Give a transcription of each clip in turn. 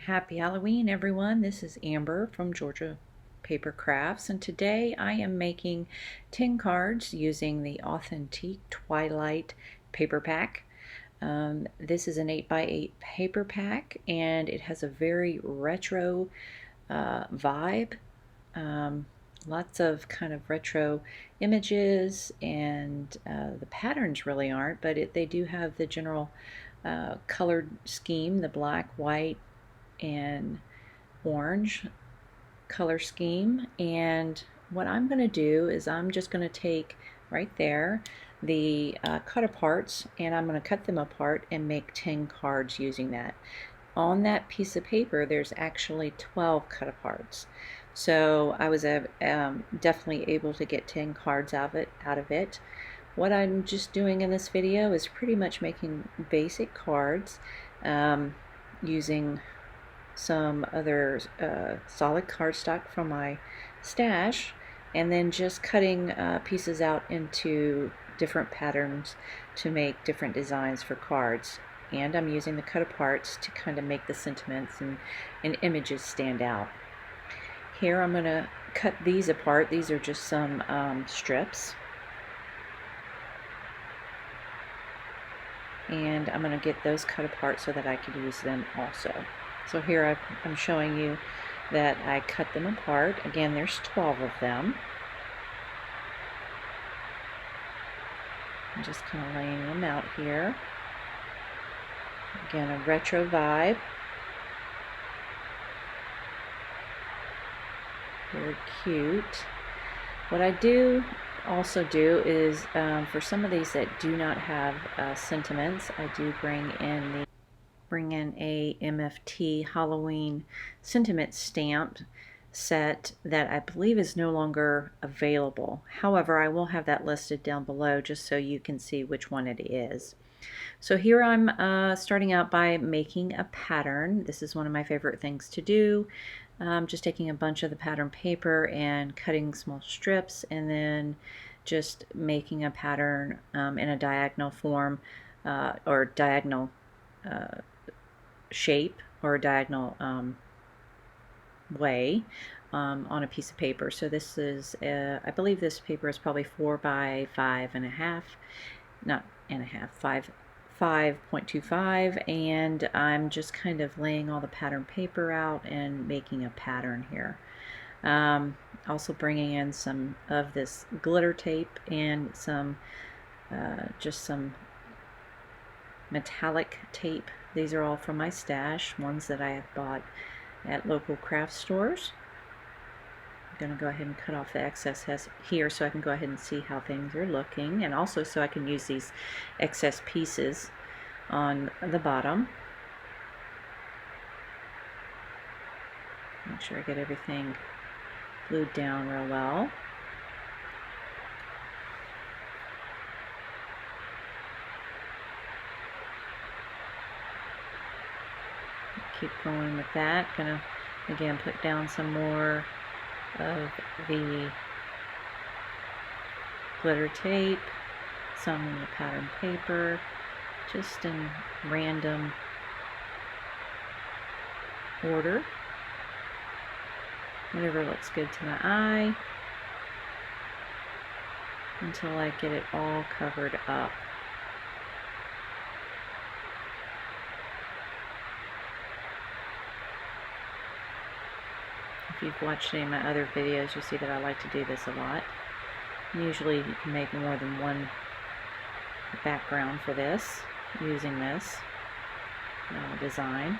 Happy Halloween, everyone. This is Amber from Georgia Papercrafts, and today I am making 10 cards using the Authentique TWILIGHT Paper Pack. This is an 8x8 paper pack, and it has a very retro vibe. Lots of kind of retro images, and the patterns really aren't, but they do have the general colored scheme, the black, white, and orange color scheme. And what I'm going to do is I'm just going to take right there the cut aparts, and I'm going to cut them apart and make 10 cards using that. On that piece of paper there's actually 12 cut aparts, so I was definitely able to get 10 cards out of it. What I'm just doing in this video is pretty much making basic cards using some other solid cardstock from my stash, and then just cutting pieces out into different patterns to make different designs for cards. And I'm using the cut aparts to kind of make the sentiments and images stand out. Here I'm going to cut these apart. These are just some strips, and I'm going to get those cut apart so that I can use them also. So here I'm showing you that I cut them apart. Again, there's 12 of them. I'm just kind of laying them out here. Again, a retro vibe. Very cute. What I also do is for some of these that do not have sentiments, I do bring in a MFT Halloween sentiment stamp set that I believe is no longer available. However, I will have that listed down below just so you can see which one it is. So here I'm starting out by making a pattern. This is one of my favorite things to do. Just taking a bunch of the pattern paper and cutting small strips, and then just making a pattern in a diagonal form or diagonal shape, or a diagonal way on a piece of paper. So this is I believe this paper is probably 4 by 5.5, not and a half, 5.25, and I'm just kind of laying all the pattern paper out and making a pattern here. Also bringing in some of this glitter tape and some just some metallic tape. These are all from my stash, ones that I have bought at local craft stores. I'm going to go ahead and cut off the excess here so I can go ahead and see how things are looking, and also so I can use these excess pieces on the bottom. Make sure I get everything glued down real well. Keep going with that. Gonna again put down some more of the glitter tape, some in the pattern paper, just in random order, whatever looks good to my eye, until I get it all covered up. If you've watched any of my other videos, you see that I like to do this a lot. Usually you can make more than one background for this using this design.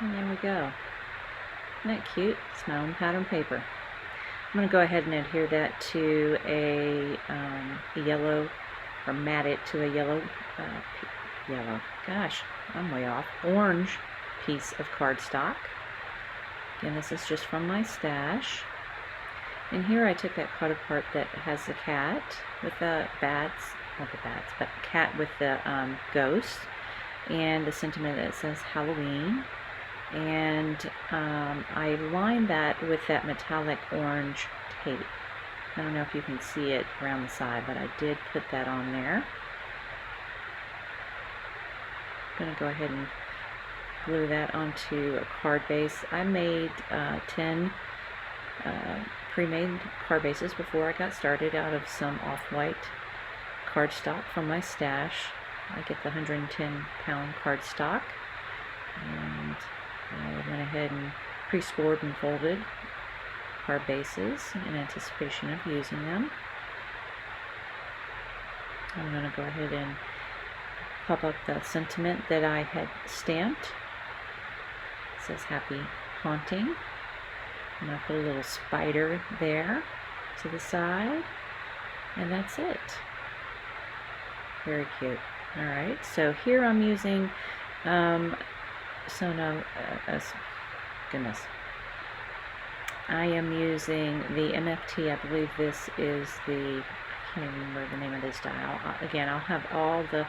And there we go. Isn't that cute? It's my own pattern paper. I'm going to go ahead and adhere that to a yellow, or mat it to a yellow, gosh, I'm way off, orange piece of cardstock. Again, this is just from my stash. And here I took that cut apart that has the cat with the bats, not the bats, but cat with the ghost, and the sentiment that says Halloween. And I lined that with that metallic orange tape. I don't know if you can see it around the side, but I did put that on there. I'm going to go ahead and glue that onto a card base. I made 10 pre-made card bases before I got started out of some off-white cardstock from my stash. I get the 110-pound cardstock, and I went ahead and pre-scored and folded card bases in anticipation of using them. I'm going to go ahead and pop up the sentiment that I had stamped. It says Happy Haunting. I'm going to put a little spider there to the side, and that's it. Very cute. Alright, so here I'm using goodness. I am using the MFT, I believe this is the, I can't even remember the name of this die. Again, I'll have all the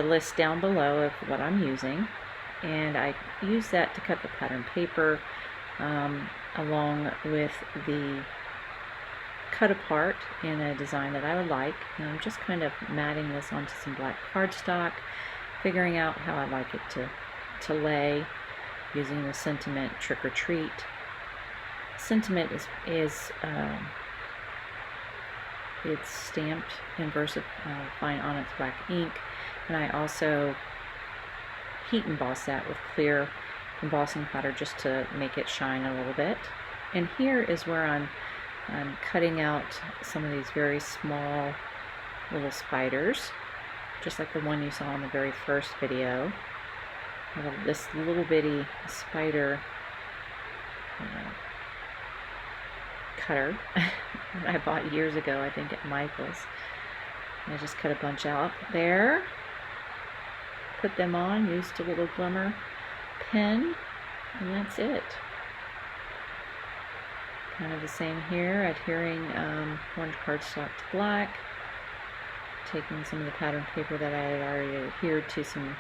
list down below of what I'm using, and I use that to cut the pattern paper along with the cut apart in a design that I would like, and I'm just kind of matting this onto some black cardstock, figuring out how I like it to lay, using the sentiment Trick or Treat. Sentiment is it's stamped in Versafine Onyx black ink, and I also heat emboss that with clear embossing powder just to make it shine a little bit. And here is where I'm cutting out some of these very small little spiders, just like the one you saw in the very first video. This little bitty spider cutter that I bought years ago, I think at Michael's. I just cut a bunch out there, put them on, used a little glimmer pen, and that's it. Kind of the same here, adhering orange cardstock to black, taking some of the pattern paper that I had already adhered to some,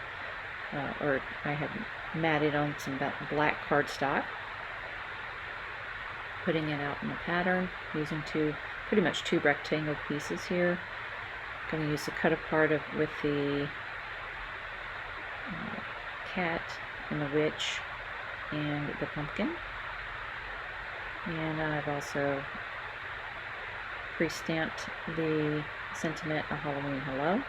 or I had matted on some black cardstock, putting it out in the pattern, using pretty much two rectangle pieces here. I'm going to use the cut apart with the cat and the witch and the pumpkin. And I've also pre-stamped the sentiment A Halloween Hello.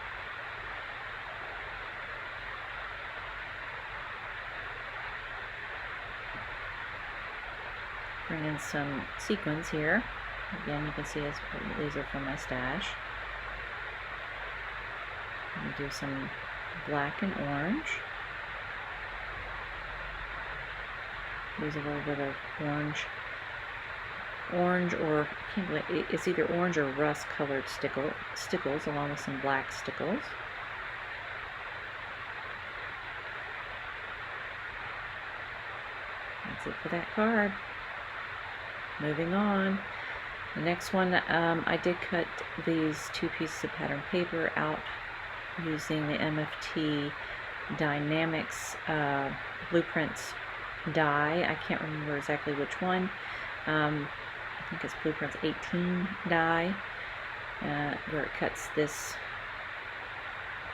Bring in some sequins here. Again, you can see these are from my stash. I'm going to do some black and orange. Use a little bit of orange or it's either orange or rust colored stickles along with some black stickles. That's it for that card. Moving on. The next one, I did cut these two pieces of pattern paper out using the MFT Die-Namics Blueprints die. I can't remember exactly which one. I think it's Blueprints 18 die, where it cuts this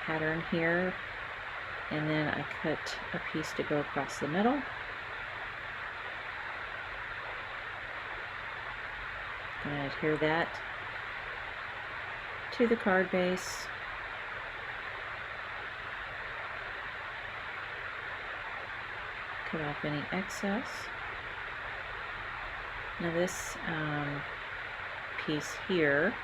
pattern here, and then I cut a piece to go across the middle. I'm going to adhere that to the card base. Cut off any excess. Now this piece here,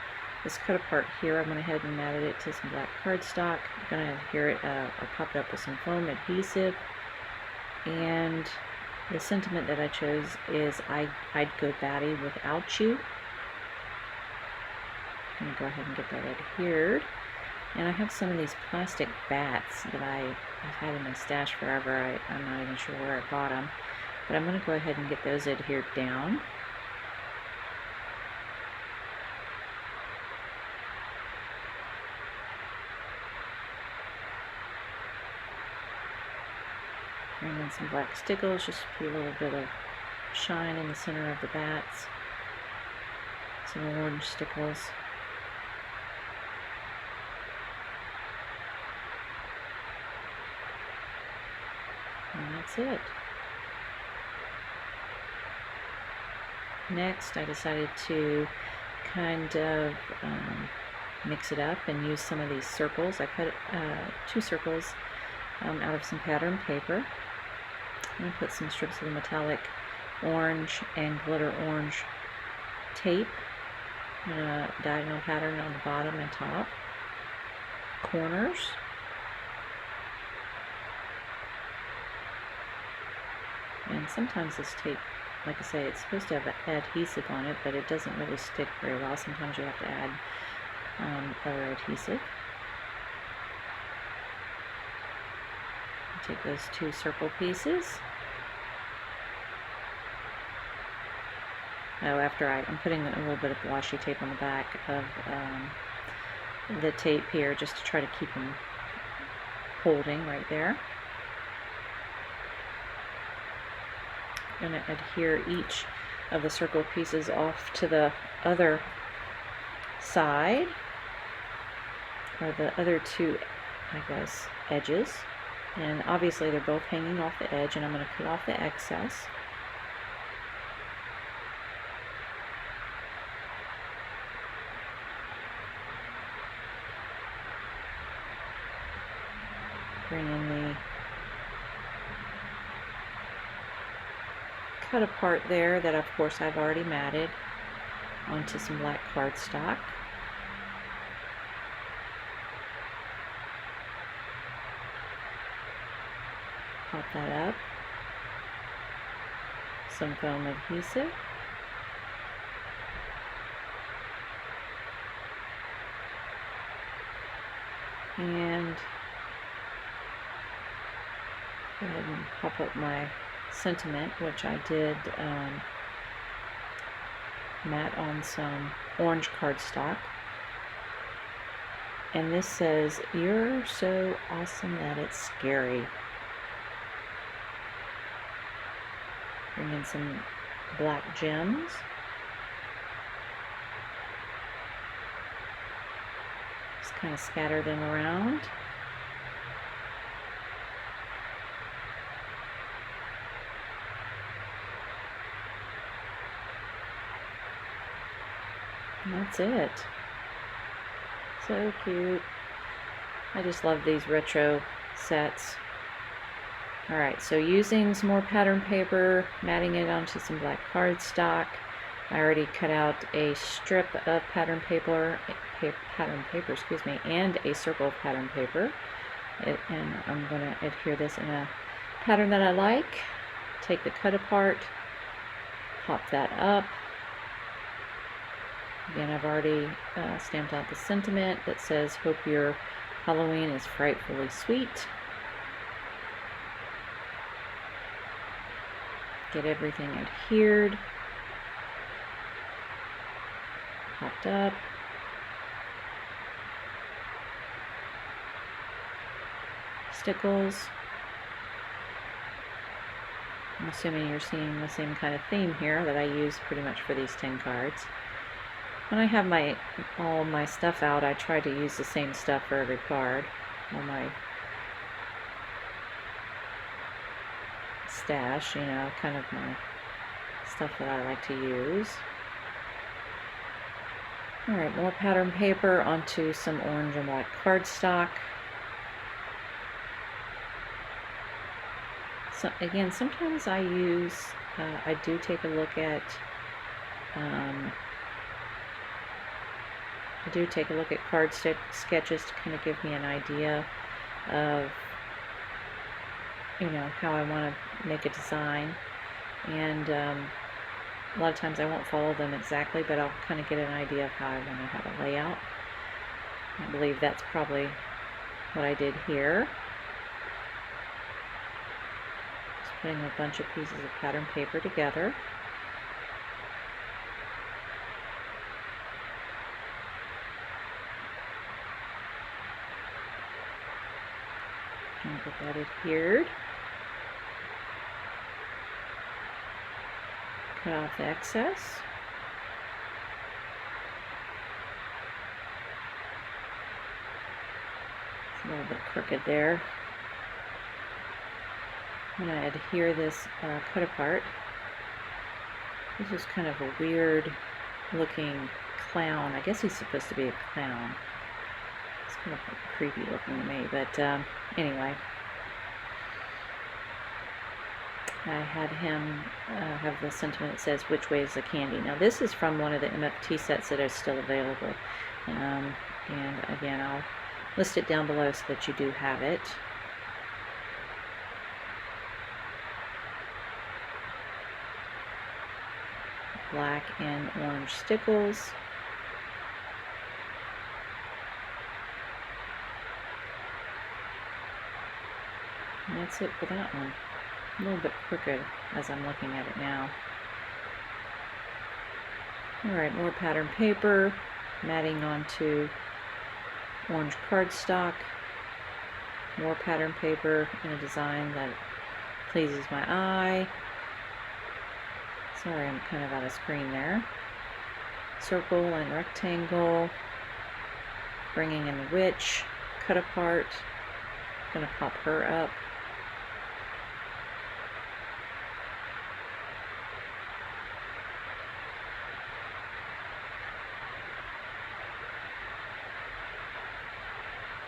this cut apart here, I went ahead and matted it to some black cardstock. I'm going to adhere it or pop it up with some foam adhesive. And the sentiment that I chose is I'd go batty without you. I'm going to go ahead and get that adhered. And I have some of these plastic bats that I've had in my stash forever. I'm not even sure where I bought them. But I'm going to go ahead and get those adhered down. Bring in some black stickles, just to put a little bit of shine in the center of the bats. Some orange stickles. And that's it. Next, I decided to kind of mix it up and use some of these circles. I cut 2 circles out of some pattern paper. I'm going to put some strips of the metallic orange and glitter orange tape in a diagonal pattern on the bottom and top corners. And sometimes this tape, like I say, it's supposed to have adhesive on it, but it doesn't really stick very well. Sometimes you have to add other adhesive. Take those 2 circle pieces. Oh, after I'm putting a little bit of washi tape on the back of the tape here just to try to keep them holding right there. I'm going to adhere each of the circle pieces off to the other side, or the other 2, I guess, edges. And obviously they're both hanging off the edge, and I'm going to cut off the excess. Bring in the cut apart there that of course I've already matted onto some black cardstock. Pop that up. Some foam adhesive. And go ahead and pop up my sentiment, which I did matte on some orange cardstock. And this says, "You're so awesome that it's scary." Bring in some black gems. Just kind of scatter them around. And that's it. So cute. I just love these retro sets. Alright, so using some more pattern paper, matting it onto some black cardstock. I already cut out a strip of pattern paper, and a circle of pattern paper. And I'm going to adhere this in a pattern that I like. Take the cut apart, pop that up. Again, I've already stamped out the sentiment that says, "Hope your Halloween is frightfully sweet." Get everything adhered, popped up. Stickles. I'm assuming you're seeing the same kind of theme here that I use pretty much for these 10 cards. When I have all my stuff out, I try to use the same stuff for every card. All my stash, you know, kind of my stuff that I like to use. Alright, more pattern paper onto some orange and black cardstock. So again, sometimes I do take a look at card sketches to kind of give me an idea of, you know, how I want to make a design. And a lot of times I won't follow them exactly, but I'll kind of get an idea of how I want to have a layout. I believe that's probably what I did here. Just putting a bunch of pieces of pattern paper together. And get that adhered. Cut off the excess. It's a little bit crooked there. I'm going to adhere this cut apart. This is kind of a weird looking clown. I guess he's supposed to be a clown. It's kind of creepy looking to me, but anyway. I had him have the sentiment that says, "Which way is the candy?" Now this is from one of the MFT sets that are still available. And again, I'll list it down below so that you do have it. Black and orange Stickles. And that's it for that one. A little bit crooked as I'm looking at it now. Alright, more pattern paper, matting onto orange cardstock, more pattern paper in a design that pleases my eye. Sorry, I'm kind of out of screen there. Circle and rectangle, bringing in the witch, cut apart, gonna pop her up.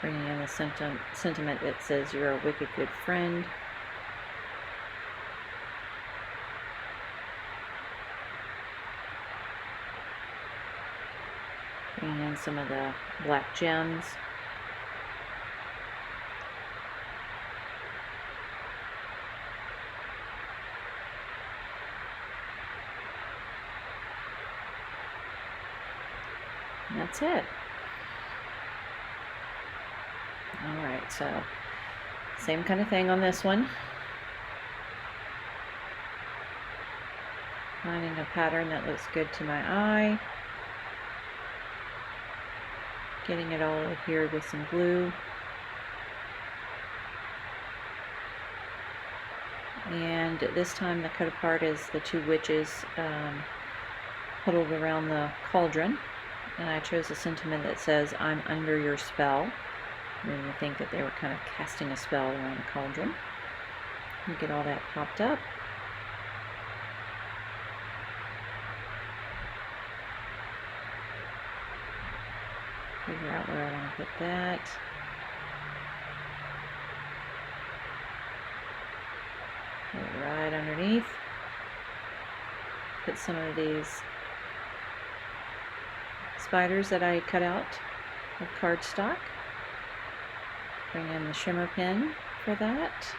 Bringing in the sentiment that says, "You're a wicked good friend." Bringing in some of the black gems. And that's it. Alright, so same kind of thing on this one. Finding a pattern that looks good to my eye. Getting it all adhered with some glue. And this time the cut apart is the two witches huddled around the cauldron. And I chose a sentiment that says, "I'm under your spell." Made me think that they were kind of casting a spell around the cauldron. You get all that popped up. Figure out where I want to put that. Put it right underneath. Put some of these spiders that I cut out of cardstock. Bring in the shimmer pen for that.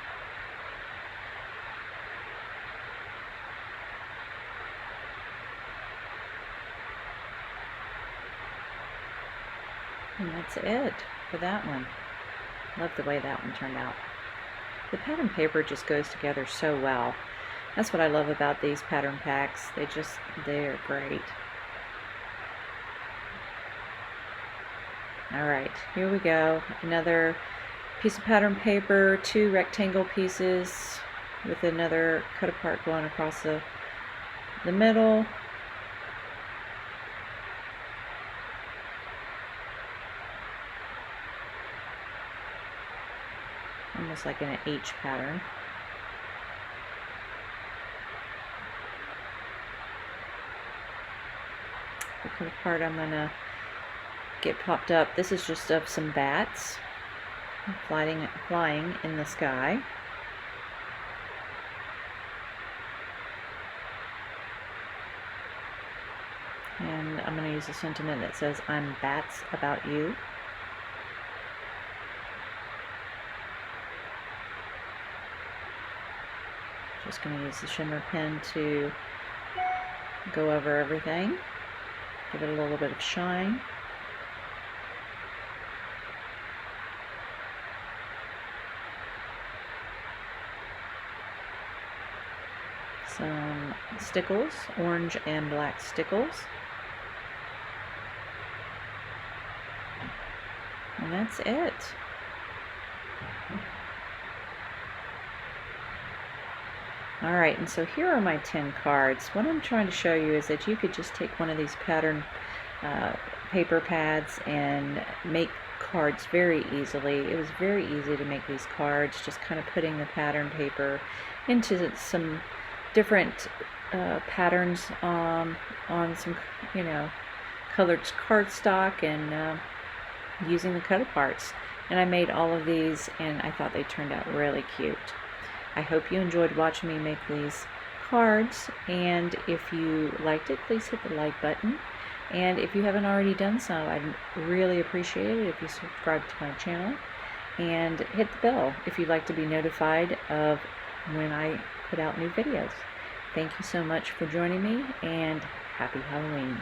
And that's it for that one. Love the way that one turned out. The pattern paper just goes together so well. That's what I love about these pattern packs. They're great. Alright, here we go. Another piece of pattern paper, two rectangle pieces with another cut apart going across the middle. Almost like an H pattern. The cut apart I'm going to get popped up. This is just of some bats flying in the sky. And I'm going to use a sentiment that says, "I'm bats about you." Just going to use the shimmer pen to go over everything. Give it a little bit of shine. Some Stickles, orange and black Stickles. And that's it. Alright, and so here are my 10 cards. What I'm trying to show you is that you could just take one of these pattern paper pads and make cards very easily. It was very easy to make these cards, just kind of putting the pattern paper into some different patterns on some, you know, colored cardstock and using the cut aparts. And I made all of these, and I thought they turned out really cute. I hope you enjoyed watching me make these cards, and if you liked it, please hit the like button. And if you haven't already done so, I'd really appreciate it if you subscribe to my channel and hit the bell if you'd like to be notified of when I put out new videos. Thank you so much for joining me, and happy Halloween.